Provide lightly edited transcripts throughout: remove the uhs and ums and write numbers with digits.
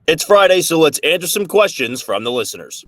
It's Friday, so let's answer some questions from the listeners.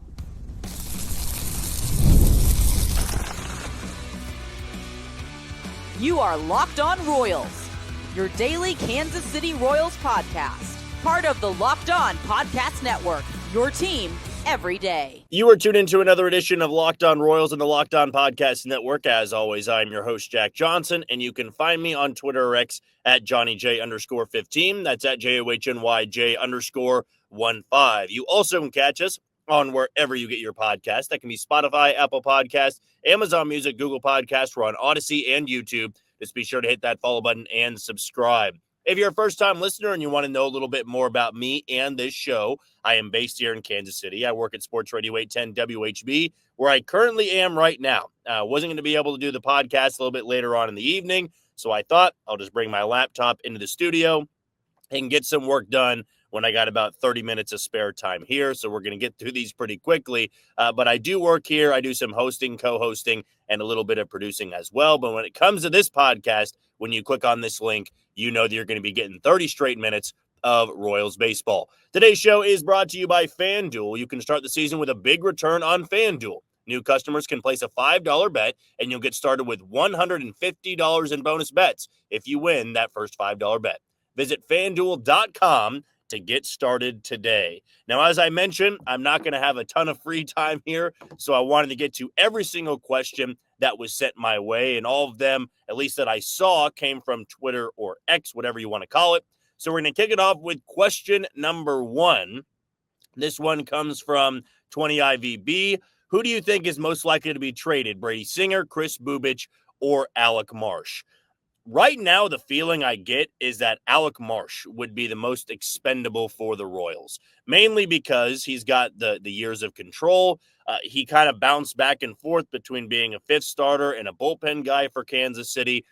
You are Locked On Royals, your daily Kansas City Royals podcast. Part of the Locked On Podcast Network, your team every day. You are tuned into another edition of Locked On Royals and the Locked On Podcast Network. As always, I'm your host, Jack Johnson, and you can find me on Twitter or X at JohnnyJ_15. That's at JOHNYJ_15. You also can catch us on wherever you get your podcast. That can be Spotify, Apple Podcasts, Amazon Music, Google Podcasts. We're on Odyssey and YouTube. Just be sure to hit that follow button and subscribe. If you're a first-time listener and you want to know a little bit more about me and this show, I am based here in Kansas City. I work at Sports Radio 810 WHB, where I currently am right now. Wasn't going to be able to do the podcast a little bit later on in the evening, so I thought I'll just bring my laptop into the studio and get some work done when I got about 30 minutes of spare time here. So we're going to get through these pretty quickly. But I do work here. I do some hosting, co-hosting, and a little bit of producing as well. But when it comes to this podcast, when you click on this link, you know that you're going to be getting 30 straight minutes of Royals baseball. Today's show is brought to you by FanDuel. You can start the season with a big return on FanDuel. New customers can place a $5 bet, and you'll get started with $150 in bonus bets if you win that first $5 bet. Visit FanDuel.com to get started today. Now, as I mentioned, I'm not going to have a ton of free time here, so I wanted to get to every single question that was sent my way, and all of them, at least that I saw, came from Twitter or X, whatever you want to call it. So we're going to kick it off with question number 1. This one comes from 20IVB. Who do you think is most likely to be traded, Brady Singer, Chris Bubich, or Alec Marsh? Right now, the feeling I get is that Alec Marsh would be the most expendable for the Royals, mainly because he's got the years of control. He kind of bounced back and forth between being a fifth starter and a bullpen guy for Kansas City.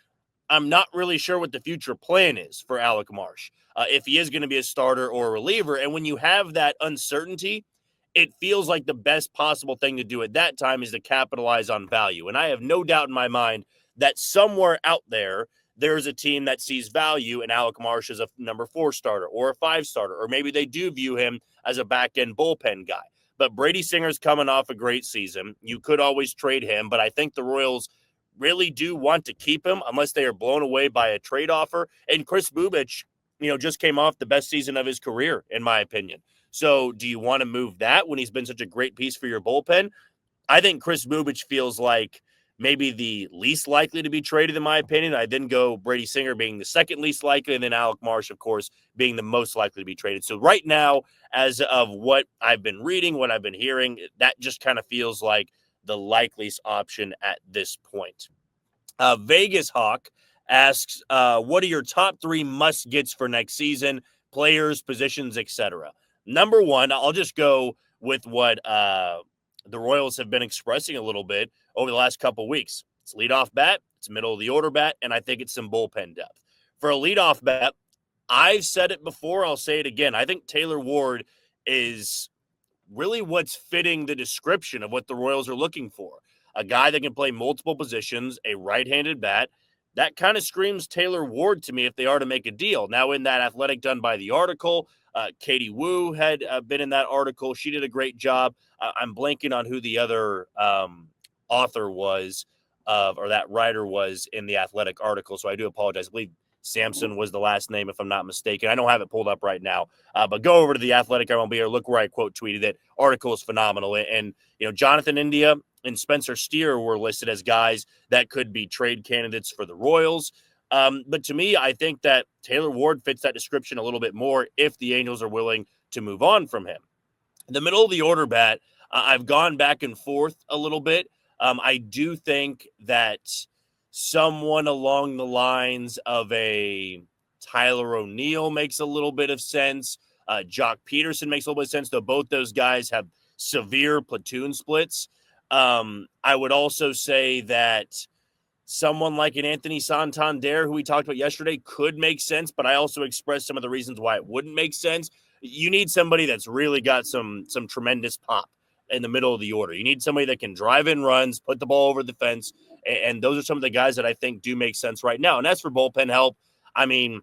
I'm not really sure what the future plan is for Alec Marsh, if he is going to be a starter or a reliever. And when you have that uncertainty, it feels like the best possible thing to do at that time is to capitalize on value. And I have no doubt in my mind that somewhere out there, there's a team that sees value in Alec Marsh as a number 4 starter or a 5 starter, or maybe they do view him as a back-end bullpen guy. But Brady Singer's coming off a great season. You could always trade him, but I think the Royals really do want to keep him unless they are blown away by a trade offer. And Chris Bubich, just came off the best season of his career, in my opinion. So do you want to move that when he's been such a great piece for your bullpen? I think Chris Bubich feels like maybe the least likely to be traded, in my opinion. I then go Brady Singer being the second least likely, and then Alec Marsh, of course, being the most likely to be traded. So right now, as of what I've been reading, what I've been hearing, that just kind of feels like the likeliest option at this point. Vegas Hawk asks, what are your top 3 must-gets for next season? Players, positions, etc. Number 1, I'll just go with what the Royals have been expressing a little bit over the last couple weeks. It's leadoff bat, it's middle of the order bat, and I think it's some bullpen depth. For a leadoff bat, I've said it before, I'll say it again. I think Taylor Ward is really what's fitting the description of what the Royals are looking for. A guy that can play multiple positions, a right-handed bat. That kind of screams Taylor Ward to me if they are to make a deal. Now, in that Athletic done by the article, Katie Wu had been in that article. She did a great job. I'm blanking on who the other author was or that writer was in the Athletic article, so I do apologize. I believe Sampson was the last name, if I'm not mistaken. I don't have it pulled up right now, but go over to the Athletic MLB or look where I quote tweeted it. Article is phenomenal. And Jonathan India and Spencer Steer were listed as guys that could be trade candidates for the Royals. But to me, I think that Taylor Ward fits that description a little bit more if the Angels are willing to move on from him. The middle of the order bat, I've gone back and forth a little bit. I do think that someone along the lines of a Tyler O'Neill makes a little bit of sense. Jock Peterson makes a little bit of sense, though both those guys have severe platoon splits. I would also say that someone like an Anthony Santander, who we talked about yesterday, could make sense, but I also expressed some of the reasons why it wouldn't make sense. You need somebody that's really got some tremendous pop in the middle of the order. You need somebody that can drive in runs, put the ball over the fence, and those are some of the guys that I think do make sense right now. And as for bullpen help, I mean,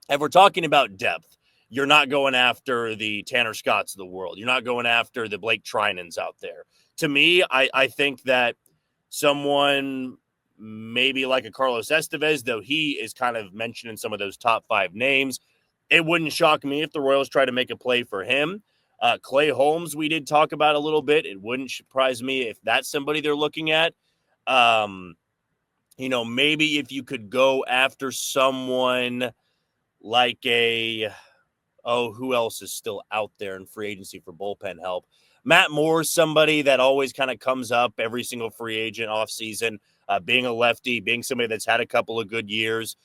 if we're talking about depth, you're not going after the Tanner Scotts of the world. You're not going after the Blake Trinans out there. To me, I think that someone maybe like a Carlos Estevez, though he is kind of mentioned in some of those top 5 names, it wouldn't shock me if the Royals try to make a play for him. Clay Holmes, we did talk about a little bit. It wouldn't surprise me if that's somebody they're looking at. Maybe if you could go after someone like who else is still out there in free agency for bullpen help? Matt Moore's somebody that always kind of comes up every single free agent offseason, being a lefty, being somebody that's had a couple of good years.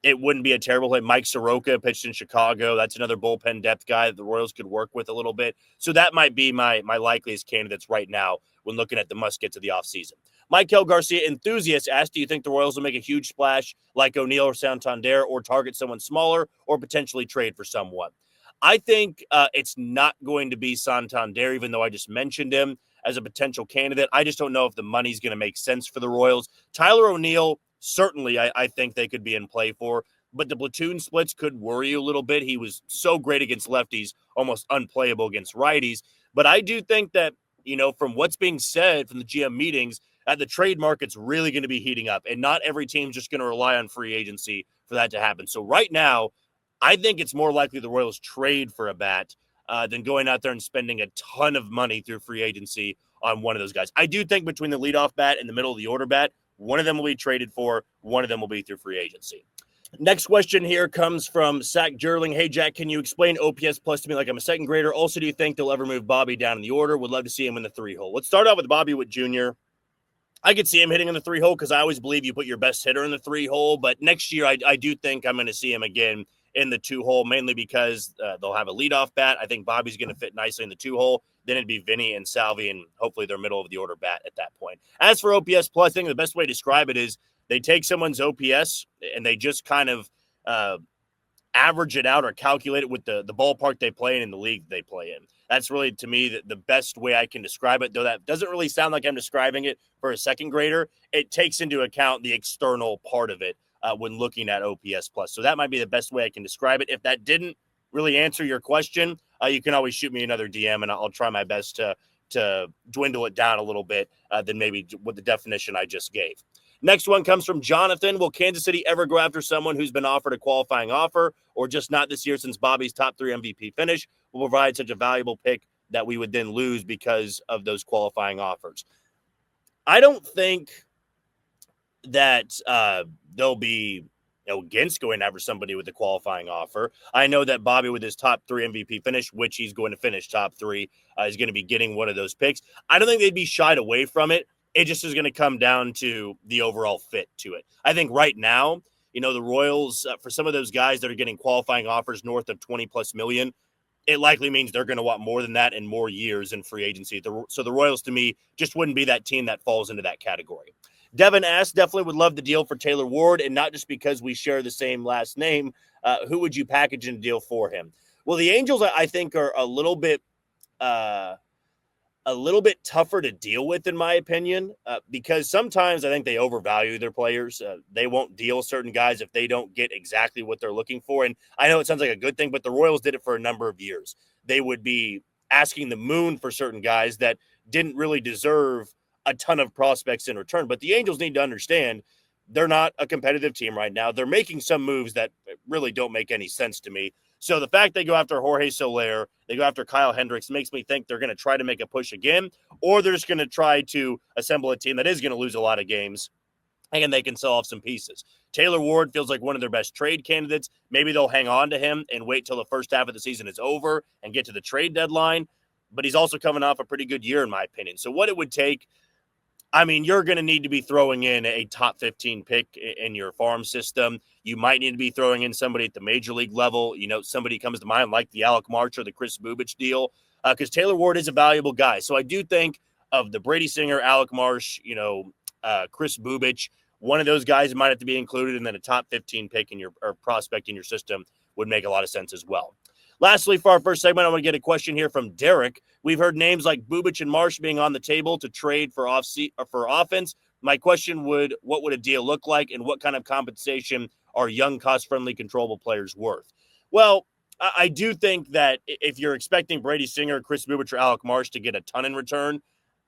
It wouldn't be a terrible play. Mike Soroka pitched in Chicago. That's another bullpen depth guy that the Royals could work with a little bit. So that might be my likeliest candidates right now when looking at the must-gets of the offseason. Michael Garcia Enthusiast asked, do you think the Royals will make a huge splash like O'Neill or Santander, or target someone smaller, or potentially trade for someone? I think it's not going to be Santander, even though I just mentioned him as a potential candidate. I just don't know if the money's going to make sense for the Royals. Tyler O'Neill, certainly I think they could be in play for, but the platoon splits could worry you a little bit. He was so great against lefties, almost unplayable against righties. But I do think that, from what's being said from the GM meetings, the trade market's really going to be heating up, and not every team's just going to rely on free agency for that to happen. So right now, I think it's more likely the Royals trade for a bat than going out there and spending a ton of money through free agency on one of those guys. I do think between the leadoff bat and the middle of the order bat, one of them will be traded for, one of them will be through free agency. Next question here comes from Zach Jerling. Hey, Jack, can you explain OPS plus to me like I'm a second grader? Also, do you think they'll ever move Bobby down in the order? Would love to see him in the 3-hole. Let's start out with Bobby Witt Jr. I could see him hitting in the 3-hole because I always believe you put your best hitter in the 3-hole. But next year, I do think I'm going to see him again in the 2-hole, mainly because they'll have a leadoff bat. I think Bobby's going to fit nicely in the 2-hole. Then it'd be Vinny and Salvi, and hopefully they're middle of the order bat at that point. As for OPS plus, I think the best way to describe it is they take someone's OPS and they just kind of average it out or calculate it with the ballpark they play in and the league they play in. That's really, to me, the best way I can describe it, though that doesn't really sound like I'm describing it for a second grader. It takes into account the external part of it when looking at OPS plus. So that might be the best way I can describe it. If that didn't really answer your question, you can always shoot me another DM, and I'll try my best to dwindle it down a little bit than maybe what the definition I just gave. Next one comes from Jonathan. Will Kansas City ever go after someone who's been offered a qualifying offer, or just not this year since Bobby's top 3 MVP finish will provide such a valuable pick that we would then lose because of those qualifying offers? I don't think that they'll be against going after somebody with a qualifying offer. I know that Bobby, with his top 3 MVP finish, which he's going to finish top 3, is going to be getting one of those picks. I don't think they'd be shied away from it. It just is going to come down to the overall fit to it. I think right now, the Royals, for some of those guys that are getting qualifying offers north of 20+ million, it likely means they're going to want more than that and more years in free agency. So the Royals, to me, just wouldn't be that team that falls into that category. Devin asks, definitely would love the deal for Taylor Ward, and not just because we share the same last name. Who would you package in a deal for him? Well, the Angels, I think, are a little bit tougher to deal with, in my opinion, because sometimes I think they overvalue their players. They won't deal certain guys if they don't get exactly what they're looking for. And I know it sounds like a good thing, but the Royals did it for a number of years. They would be asking the moon for certain guys that didn't really deserve a ton of prospects in return. But the Angels need to understand they're not a competitive team right now. They're making some moves that really don't make any sense to me. So the fact they go after Jorge Soler, they go after Kyle Hendricks, makes me think they're going to try to make a push again, or they're just going to try to assemble a team that is going to lose a lot of games, and they can sell off some pieces. Taylor Ward feels like one of their best trade candidates. Maybe they'll hang on to him and wait till the first half of the season is over and get to the trade deadline, but he's also coming off a pretty good year, in my opinion. So what it would take, you're going to need to be throwing in a top 15 pick in your farm system. You might need to be throwing in somebody at the major league level. Somebody comes to mind like the Alec March or the Chris Bubich deal, because Taylor Ward is a valuable guy. So I do think of the Brady Singer, Alec Marsh, Chris Bubich. One of those guys might have to be included, and then a top 15 pick in your or prospect in your system would make a lot of sense as well. Lastly, for our first segment, I want to get a question here from Derek. We've heard names like Bubich and Marsh being on the table to trade for offense. My question what would a deal look like, and what kind of compensation are young, cost-friendly, controllable players worth? Well, I do think that if you're expecting Brady Singer, Chris Bubich, or Alec Marsh to get a ton in return,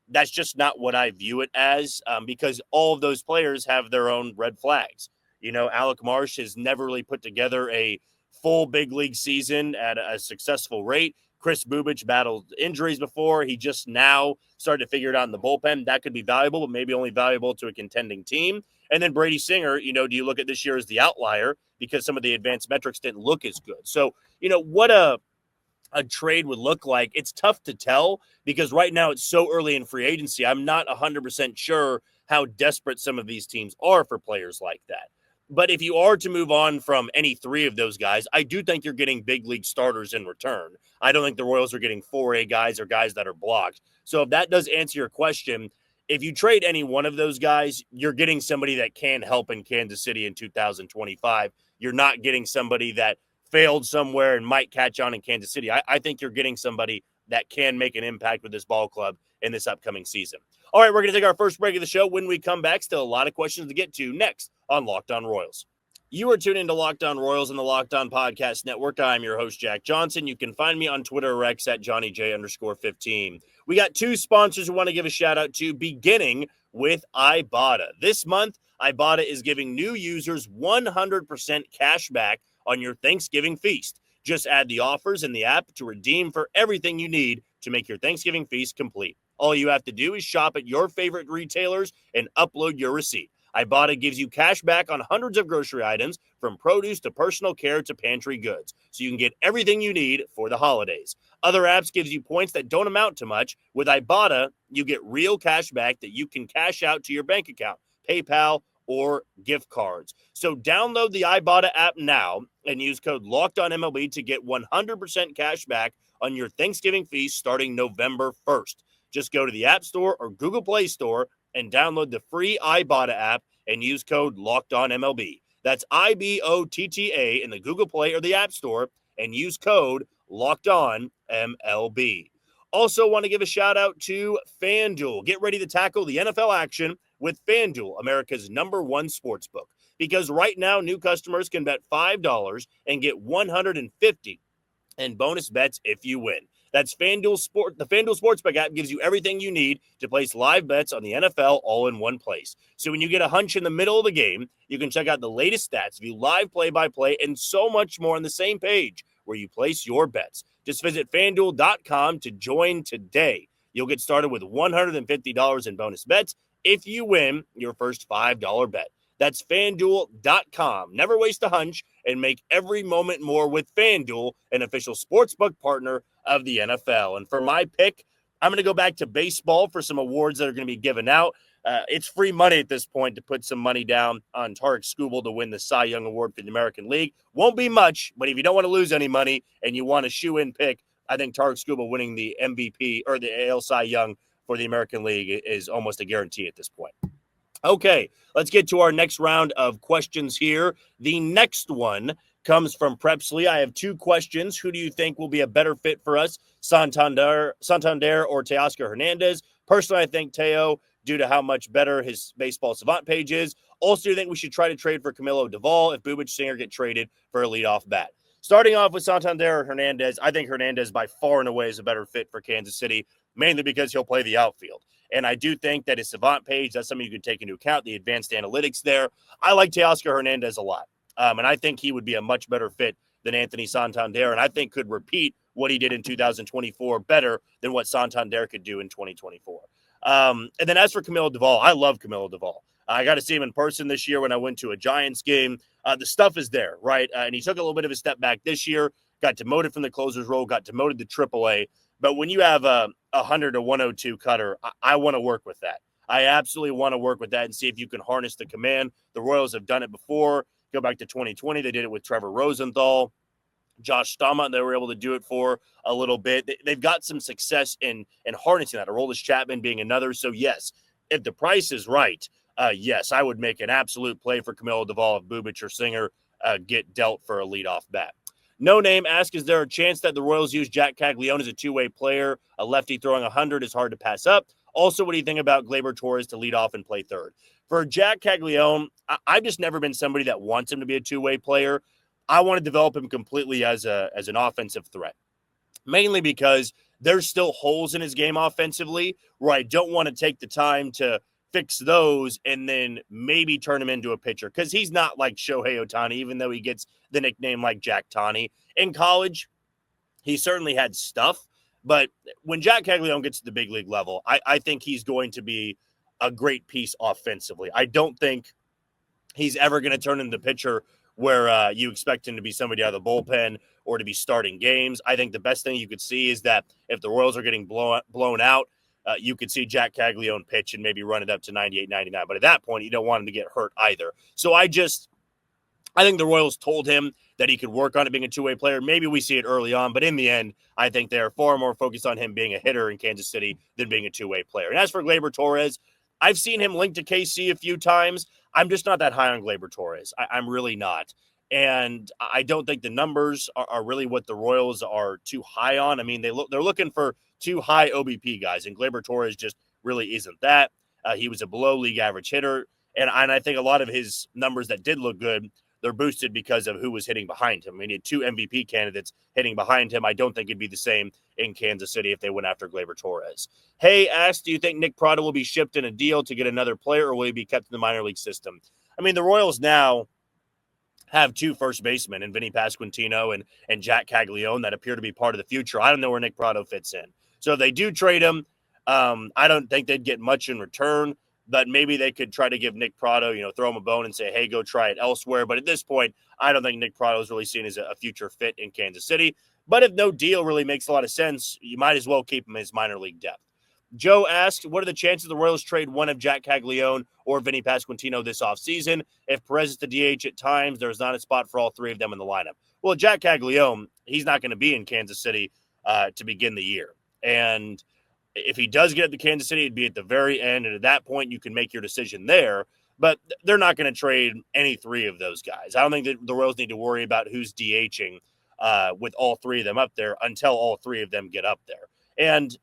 that's just not what I view it as, because all of those players have their own red flags. Alec Marsh has never really put together a full big league season at a successful rate. Chris Bubich battled injuries before. He just now started to figure it out in the bullpen. That could be valuable, but maybe only valuable to a contending team. And then Brady Singer, do you look at this year as the outlier because some of the advanced metrics didn't look as good? So, what a trade would look like, it's tough to tell because right now it's so early in free agency. I'm not 100% sure how desperate some of these teams are for players like that. But if you are to move on from any three of those guys, I do think you're getting big league starters in return. I don't think the Royals are getting 4A guys or guys that are blocked. So if that does answer your question, if you trade any one of those guys, you're getting somebody that can help in Kansas City in 2025. You're not getting somebody that failed somewhere and might catch on in Kansas City. I think you're getting somebody that can make an impact with this ball club in this upcoming season. All right, we're going to take our first break of the show. When we come back, still a lot of questions to get to next on Locked On Royals. You are tuned into Locked On Royals and the Locked On Podcast Network. I'm your host, Jack Johnson. You can find me on Twitter or X at JohnnyJ_15. We got two sponsors we want to give a shout out to, beginning with Ibotta. This month, Ibotta is giving new users 100% cash back on your Thanksgiving feast. Just add the offers in the app to redeem for everything you need to make your Thanksgiving feast complete. All you have to do is shop at your favorite retailers and upload your receipt. Ibotta gives you cash back on hundreds of grocery items, from produce to personal care to pantry goods, so you can get everything you need for the holidays. Other apps gives you points that don't amount to much. With Ibotta, you get real cash back that you can cash out to your bank account, PayPal, or gift cards. So download the Ibotta app now and use code LOCKEDONMLB to get 100% cash back on your Thanksgiving feast starting November 1st. Just go to the App Store or Google Play Store and download the free Ibotta app and use code LOCKEDONMLB. That's IBOTTA in the Google Play or the App Store and use code LOCKEDONMLB. Also want to give a shout out to FanDuel. Get ready to tackle the NFL action with FanDuel, America's #1 sportsbook. Because right now, new customers can bet $5 and get $150 in bonus bets if you win. That's FanDuel Sport. The FanDuel Sportsbook app gives you everything you need to place live bets on the NFL all in one place. So when you get a hunch in the middle of the game, you can check out the latest stats, view live play-by-play, and so much more on the same page where you place your bets. Just visit FanDuel.com to join today. You'll get started with $150 in bonus bets if you win your first $5 bet. That's FanDuel.com. Never waste a hunch and make every moment more with FanDuel, an official sportsbook partner of the NFL. And for my pick, I'm going to go back to baseball for some awards that are going to be given out. It's free money at this point to put some money down on Tarek Skubal to win the Cy Young Award for the American League. Won't be much, but if you don't want to lose any money and you want a shoe-in pick, I think Tarek Skubal winning the MVP or the AL Cy Young for the American League is almost a guarantee at this point. Okay, let's get to our next round of questions here. The next one comes from Prepsley. I have two questions. Who do you think will be a better fit for us, Santander or Teoscar Hernandez? Personally, I think Teo, due to how much better his baseball savant page is. Also, I think we should try to trade for Camilo Duvall if Bubich Singer get traded for a leadoff bat. Starting off with Santander or Hernandez, I think Hernandez by far and away is a better fit for Kansas City, mainly because he'll play the outfield. And I do think that his savant page, that's something you can take into account, the advanced analytics there. I like Teoscar Hernandez a lot. And I think he would be a much better fit than Anthony Santander, and I think could repeat what he did in 2024 better than what Santander could do in 2024. And then as for Camilo Duvall, I love Camilo Duvall. I got to see him in person this year when I went to a Giants game. The stuff is there, right? And he took a little bit of a step back this year, got demoted from the closer's role, got demoted to AAA. But when you have a 100 to 102 cutter, I want to work with that. I absolutely want to work with that and see if you can harness the command. The Royals have done it before. Go back to 2020. They did it with Trevor Rosenthal, Josh Staumont. They were able to do it for a little bit. They've got some success in harnessing that. Aroldis Chapman being another. So, yes, if the price is right, yes, I would make an absolute play for Camilo Duvall if Bubich or Singer get dealt for a leadoff bat. No Name asks, is there a chance that the Royals use Jack Caglione as a two-way player? A lefty throwing 100 is hard to pass up. Also, what do you think about Gleyber Torres to lead off and play third? For Jack Caglione, I've just never been somebody that wants him to be a two-way player. I want to develop him completely as an offensive threat, mainly because there's still holes in his game offensively where I don't want to take the time to fix those and then maybe turn him into a pitcher, because he's not like Shohei Ohtani, even though he gets the nickname like Jack Tani. In college, he certainly had stuff, but when Jack Caglione gets to the big league level, I think he's going to be a great piece offensively. I don't think he's ever going to turn into the pitcher where you expect him to be somebody out of the bullpen or to be starting games. I think the best thing you could see is that if the Royals are getting blown out, you could see Jack Caglione pitch and maybe run it up to 98, 99. But at that point, you don't want him to get hurt either. So I think the Royals told him that he could work on it being a two-way player. Maybe we see it early on, but in the end, I think they're far more focused on him being a hitter in Kansas City than being a two-way player. And as for Gleyber Torres, I've seen him linked to KC a few times. I'm just not that high on Gleyber Torres. I'm really not. And I don't think the numbers are really what the Royals are too high on. I mean, they're looking for two high OBP guys, and Gleyber Torres just really isn't that. He was a below league average hitter, and I think a lot of his numbers that did look good, they're boosted because of who was hitting behind him. I mean, he had two MVP candidates hitting behind him. I don't think it'd be the same in Kansas City if they went after Gleyber Torres. Hey, asked, do you think Nick Prado will be shipped in a deal to get another player, or will he be kept in the minor league system? I mean, the Royals now have two first basemen in Vinny Pasquantino and Jack Caglione that appear to be part of the future. I don't know where Nick Prado fits in. So if they do trade him, I don't think they'd get much in return, but maybe they could try to give Nick Prado, throw him a bone and say, hey, go try it elsewhere. But at this point, I don't think Nick Prado is really seen as a future fit in Kansas City. But if no deal really makes a lot of sense, you might as well keep him as minor league depth. Joe asked, what are the chances the Royals trade one of Jack Caglione or Vinny Pasquantino this offseason? If Perez is the DH at times, there's not a spot for all three of them in the lineup. Well, Jack Caglione, he's not going to be in Kansas City to begin the year. And if he does get to Kansas City, it'd be at the very end. And at that point, you can make your decision there. But they're not going to trade any three of those guys. I don't think that the Royals need to worry about who's DHing with all three of them up there until all three of them get up there. And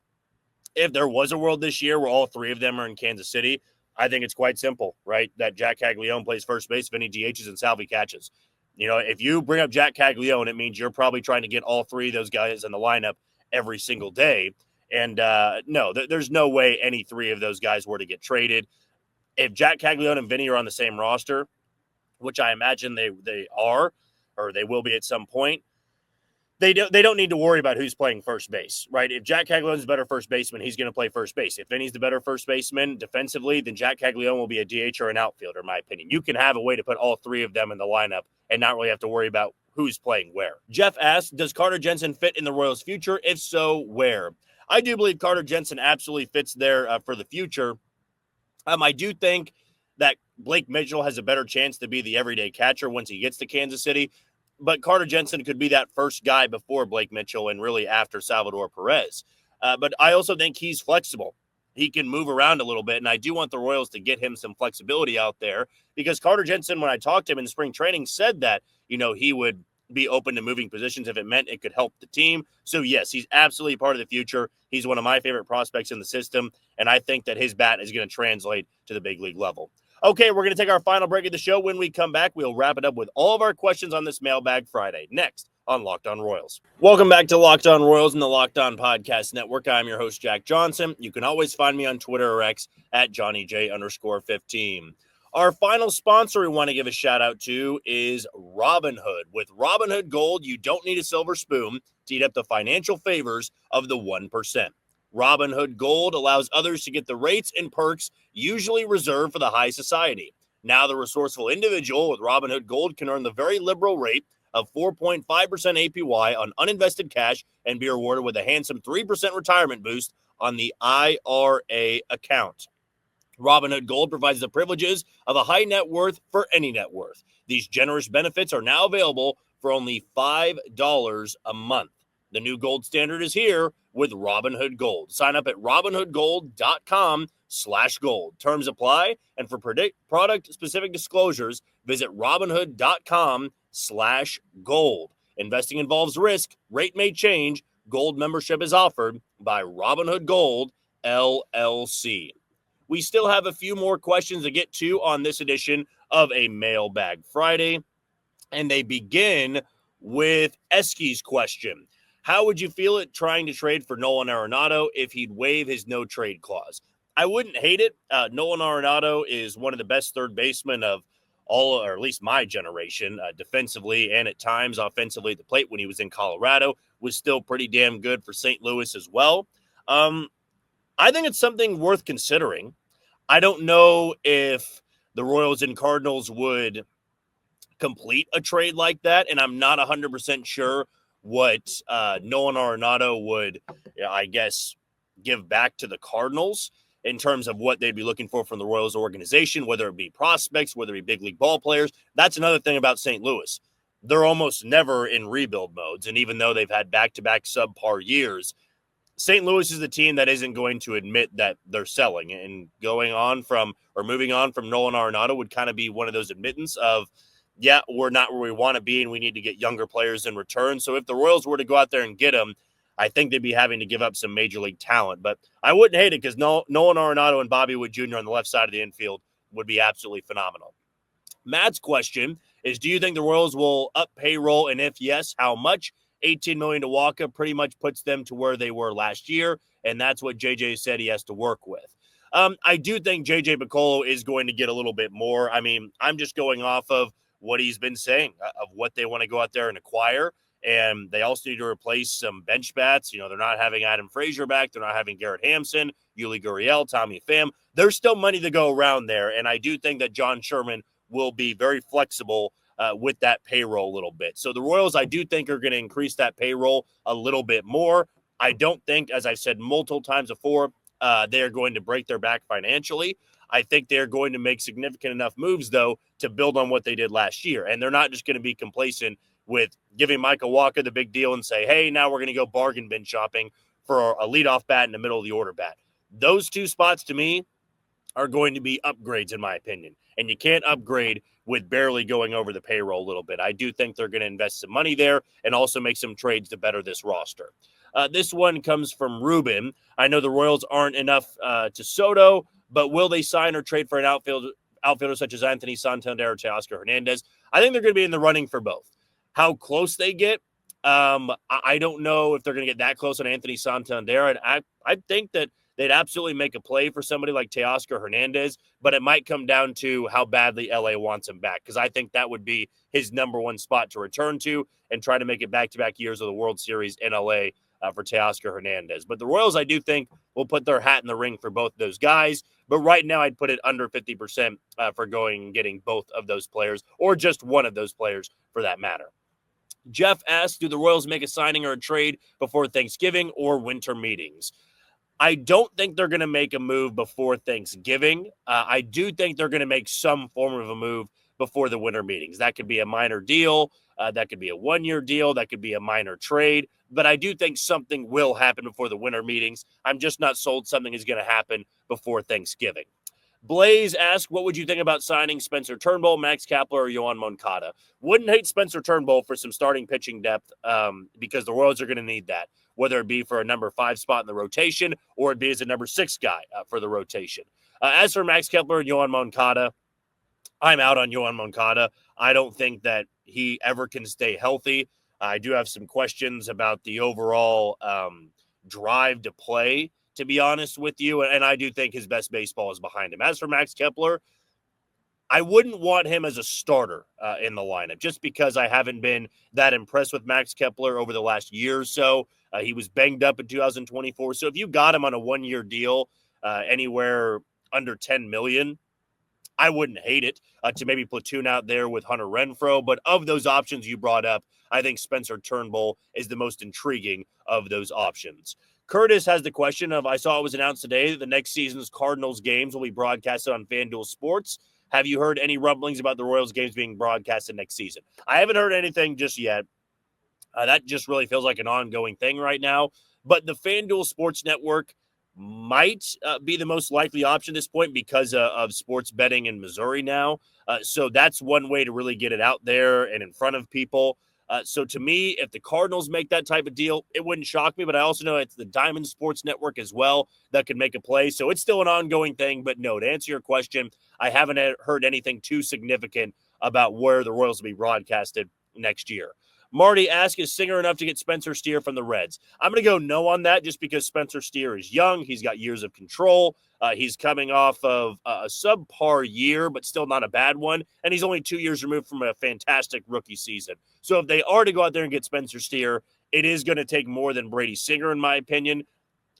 if there was a world this year where all three of them are in Kansas City, I think it's quite simple, right? That Jack Caglione plays first base, Vinny DHs, and Salvi catches. If you bring up Jack Caglione, it means you're probably trying to get all three of those guys in the lineup every single day. And no, there's no way any three of those guys were to get traded. If Jack Caglione and Vinny are on the same roster, which I imagine they are, or they will be at some point, they don't need to worry about who's playing first base, right? If Jack Caglione's a better first baseman, he's going to play first base. If Vinny's the better first baseman defensively, then Jack Caglione will be a DH or an outfielder, in my opinion. You can have a way to put all three of them in the lineup and not really have to worry about who's playing where. Jeff asked, does Carter Jensen fit in the Royals' future? If so, where? I do believe Carter Jensen absolutely fits there for the future. I do think that Blake Mitchell has a better chance to be the everyday catcher once he gets to Kansas City. But Carter Jensen could be that first guy before Blake Mitchell and really after Salvador Perez. But I also think he's flexible. He can move around a little bit, and I do want the Royals to get him some flexibility out there because Carter Jensen, when I talked to him in spring training, said that, he would be open to moving positions if it meant it could help the team. So, yes, he's absolutely part of the future. He's one of my favorite prospects in the system, and I think that his bat is going to translate to the big league level. Okay, we're going to take our final break of the show. When we come back, we'll wrap it up with all of our questions on this Mailbag Friday. Next on Locked On Royals. Welcome back to Locked On Royals and the Locked On Podcast Network. I'm your host, Jack Johnson. You can always find me on Twitter or X at JohnnyJ_15. Our final sponsor we want to give a shout out to is Robinhood. With Robinhood Gold, you don't need a silver spoon to eat up the financial favors of the 1%. Robinhood Gold allows others to get the rates and perks usually reserved for the high society. Now the resourceful individual with Robinhood Gold can earn the very liberal rate of 4.5% APY on uninvested cash and be rewarded with a handsome 3% retirement boost on the IRA account. Robinhood Gold provides the privileges of a high net worth for any net worth. These generous benefits are now available for only $5 a month. The new gold standard is here with Robinhood Gold. Sign up at robinhoodgold.com/gold. Terms apply, and for product-specific disclosures, visit robinhood.com/gold. Investing involves risk. Rate may change. Gold membership is offered by Robinhood Gold, LLC. We still have a few more questions to get to on this edition of a Mailbag Friday. And they begin with Eski's question. How would you feel it trying to trade for Nolan Arenado if he'd waive his no-trade clause? I wouldn't hate it. Nolan Arenado is one of the best third basemen of all, or at least my generation, defensively and at times offensively at the plate when he was in Colorado, was still pretty damn good for St. Louis as well. I think it's something worth considering. I don't know if the Royals and Cardinals would complete a trade like that, and I'm not 100% sure what Nolan Arenado would, I guess, give back to the Cardinals in terms of what they'd be looking for from the Royals organization, whether it be prospects, whether it be big league ball players. That's another thing about St. Louis. They're almost never in rebuild modes, and even though they've had back-to-back subpar years, St. Louis is the team that isn't going to admit that they're selling, and moving on from Nolan Arenado would kind of be one of those admittance of, yeah, we're not where we want to be, and we need to get younger players in return. So if the Royals were to go out there and get him, I think they'd be having to give up some major league talent. But I wouldn't hate it because Nolan Arenado and Bobby Wood Jr. on the left side of the infield would be absolutely phenomenal. Matt's question is, do you think the Royals will up payroll, and if yes, how much? $18 million to Walker pretty much puts them to where they were last year, and that's what JJ said he has to work with. I do think JJ Picollo is going to get a little bit more. I mean, I'm just going off of what he's been saying of what they want to go out there and acquire. And they also need to replace some bench bats. You know, they're not having Adam Frazier back. They're not having Garrett Hampson, Yuli Gurriel, Tommy Pham. There's still money to go around there. And I do think that John Sherman will be very flexible with that payroll a little bit. So the Royals, I do think, are going to increase that payroll a little bit more. I don't think, as I've said multiple times before, they are going to break their back financially. I think they're going to make significant enough moves, though, to build on what they did last year. And they're not just going to be complacent with giving Michael Walker the big deal and say, hey, now we're going to go bargain bin shopping for a leadoff bat in the middle of the order bat. Those two spots, to me, are going to be upgrades, in my opinion. And you can't upgrade with barely going over the payroll a little bit. I do think they're going to invest some money there and also make some trades to better this roster. This one comes from Ruben. I know the Royals aren't enough to Soto, but will they sign or trade for an outfielder such as Anthony Santander or Teoscar Hernandez? I think they're going to be in the running for both. How close they get, I don't know if they're going to get that close on Anthony Santander. And I think that they'd absolutely make a play for somebody like Teoscar Hernandez, but it might come down to how badly LA wants him back, because I think that would be his number one spot to return to and try to make it back-to-back years of the World Series in LA for Teoscar Hernandez. But the Royals, I do think, will put their hat in the ring for both those guys. But right now, I'd put it under 50% for going and getting both of those players, or just one of those players for that matter. Jeff asks, do the Royals make a signing or a trade before Thanksgiving or winter meetings? I don't think they're going to make a move before Thanksgiving. I do think they're going to make some form of a move before the winter meetings. That could be a minor deal. That could be a one-year deal. That could be a minor trade. But I do think something will happen before the winter meetings. I'm just not sold something is going to happen before Thanksgiving. Blaze asked, what would you think about signing Spencer Turnbull, Max Kepler, or Yohan Moncada? Wouldn't hate Spencer Turnbull for some starting pitching depth because the Royals are going to need that, whether it be for a number 5 spot in the rotation or it be as a number 6 guy for the rotation. As for Max Kepler and Yohan Moncada, I'm out on Yohan Moncada. I don't think that he ever can stay healthy. I do have some questions about the overall drive to play, to be honest with you, and I do think his best baseball is behind him. As for Max Kepler, I wouldn't want him as a starter in the lineup just because I haven't been that impressed with Max Kepler over the last year or so. He was banged up in 2024. So if you got him on a one-year deal anywhere under $10 million, I wouldn't hate it to maybe platoon out there with Hunter Renfroe. But of those options you brought up, I think Spencer Turnbull is the most intriguing of those options. Curtis has the question of, I saw it was announced today that the next season's Cardinals games will be broadcasted on FanDuel Sports. Have you heard any rumblings about the Royals games being broadcasted next season? I haven't heard anything just yet. That just really feels like an ongoing thing right now. But the FanDuel Sports Network might be the most likely option at this point because of sports betting in Missouri now. So that's one way to really get it out there and in front of people. So to me, if the Cardinals make that type of deal, it wouldn't shock me. But I also know it's the Diamond Sports Network as well that could make a play. So it's still an ongoing thing. But no, to answer your question, I haven't heard anything too significant about where the Royals will be broadcasted next year. Marty asks, is Singer enough to get Spencer Steer from the Reds? I'm going to go no on that just because Spencer Steer is young. He's got years of control. He's coming off of a subpar year, but still not a bad one. And he's only 2 years removed from a fantastic rookie season. So if they are to go out there and get Spencer Steer, it is going to take more than Brady Singer, in my opinion,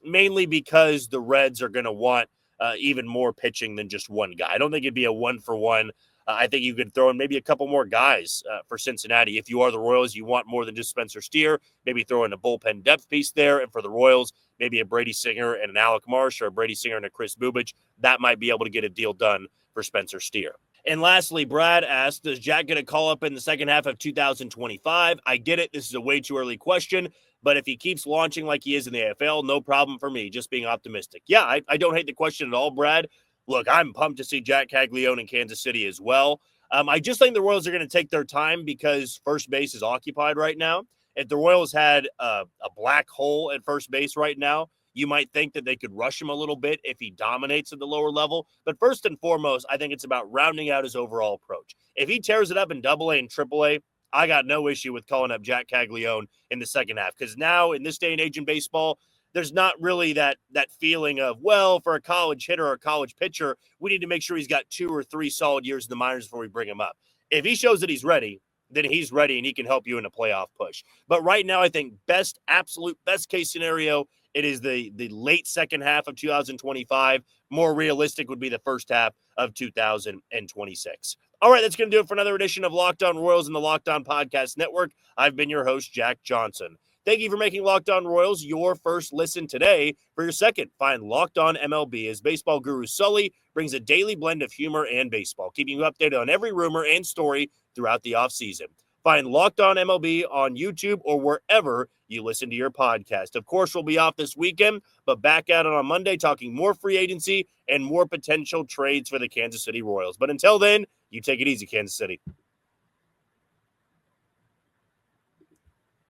mainly because the Reds are going to want even more pitching than just one guy. I don't think it'd be a one-for-one. I think you could throw in maybe a couple more guys for Cincinnati. If you are the Royals, you want more than just Spencer Steer. Maybe throw in a bullpen depth piece there. And for the Royals, maybe a Brady Singer and an Alec Marsh, or a Brady Singer and a Chris Bubich. That might be able to get a deal done for Spencer Steer. And lastly, Brad asked, does Jack get a call-up in the second half of 2025? I get it. This is a way too early question. But if he keeps launching like he is in the AFL, no problem for me, just being optimistic. Yeah, I don't hate the question at all, Brad. Look, I'm pumped to see Jack Caglione in Kansas City as well. I just think the Royals are going to take their time because first base is occupied right now. If the Royals had a black hole at first base right now, you might think that they could rush him a little bit if he dominates at the lower level. But first and foremost, I think it's about rounding out his overall approach. If he tears it up in AA and AAA, I got no issue with calling up Jack Caglione in the second half, because now in this day and age in baseball, there's not really that feeling of, well, for a college hitter or a college pitcher, we need to make sure he's got 2 or 3 solid years in the minors before we bring him up. If he shows that he's ready, then he's ready and he can help you in a playoff push. But right now, I think absolute best case scenario, it is the late second half of 2025. More realistic would be the first half of 2026. All right, that's going to do it for another edition of Locked On Royals in the Locked On Podcast Network. I've been your host, Jack Johnson. Thank you for making Locked On Royals your first listen today. For your second, find Locked On MLB as baseball guru Sully brings a daily blend of humor and baseball, keeping you updated on every rumor and story throughout the offseason. Find Locked On MLB on YouTube or wherever you listen to your podcast. Of course, we'll be off this weekend, but back at it on Monday talking more free agency and more potential trades for the Kansas City Royals. But until then, you take it easy, Kansas City.